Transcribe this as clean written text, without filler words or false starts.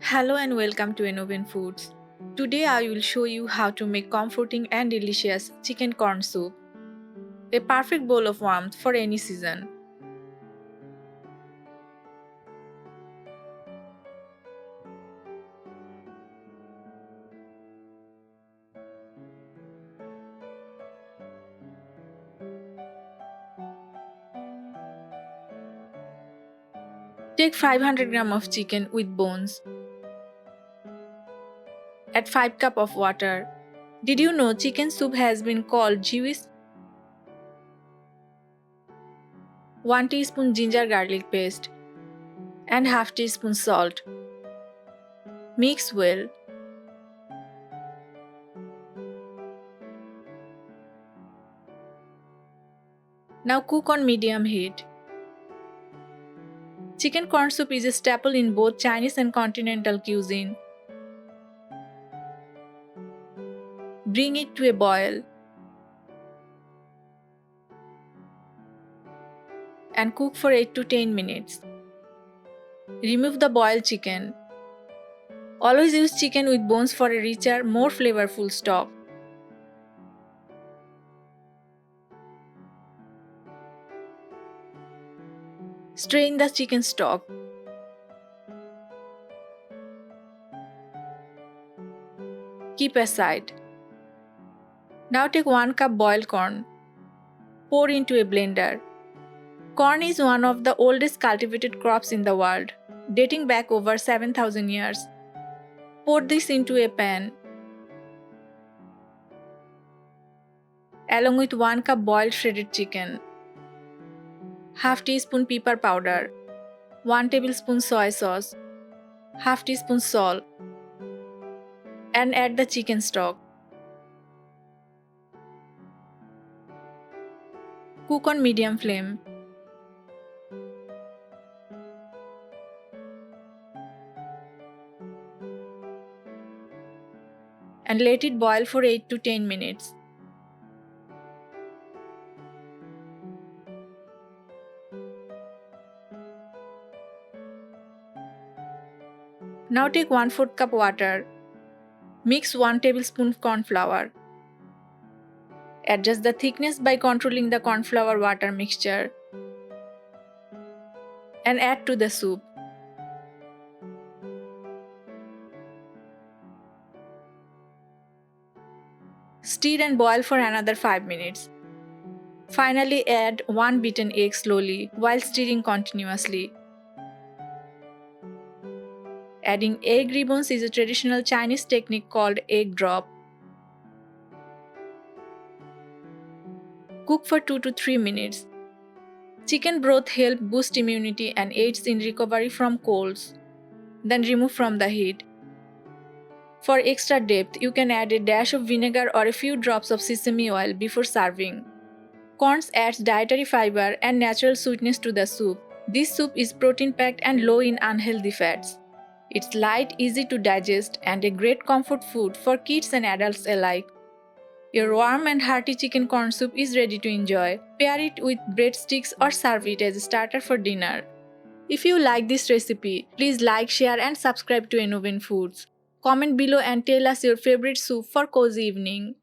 Hello and welcome to Innovin Foods. Today I will show you how to make comforting and delicious chicken corn soup, a perfect bowl of warmth for any season. Take 500 grams of chicken with bones. Add 5 cups of water. Did you know chicken soup has been called Jewish? 1 teaspoon ginger garlic paste and half teaspoon salt. Mix well. Now cook on medium heat. Chicken corn soup is a staple in both Chinese and continental cuisine. Bring it to a boil and cook for 8 to 10 minutes. Remove the boiled chicken. Always use chicken with bones for a richer, more flavorful stock. Strain the chicken stock. Keep aside. Now take 1 cup boiled corn. Pour into a blender. Corn is one of the oldest cultivated crops in the world, dating back over 7,000 years. Pour this into a pan, along with 1 cup boiled shredded chicken, half teaspoon pepper powder, 1 tablespoon soy sauce, half teaspoon salt, and add the chicken stock. Cook on medium flame. And let it boil for 8 to 10 minutes. Now take 1/4 cup water. Mix 1 tablespoon corn flour. Adjust the thickness by controlling the corn flour water mixture and add to the soup. Stir and boil for another 5 minutes. Finally, add 1 beaten egg slowly while stirring continuously. Adding egg ribbons is a traditional Chinese technique called egg drop. Cook for 2 to 3 minutes. Chicken broth helps boost immunity and aids in recovery from colds. Then remove from the heat. For extra depth, you can add a dash of vinegar or a few drops of sesame oil before serving. Corn adds dietary fiber and natural sweetness to the soup. This soup is protein-packed and low in unhealthy fats. It's light, easy to digest, and a great comfort food for kids and adults alike. Your warm and hearty chicken corn soup is ready to enjoy. Pair it with breadsticks or serve it as a starter for dinner. If you like this recipe, please like, share, and subscribe to Innovin Foods. Comment below and tell us your favorite soup for cozy evening.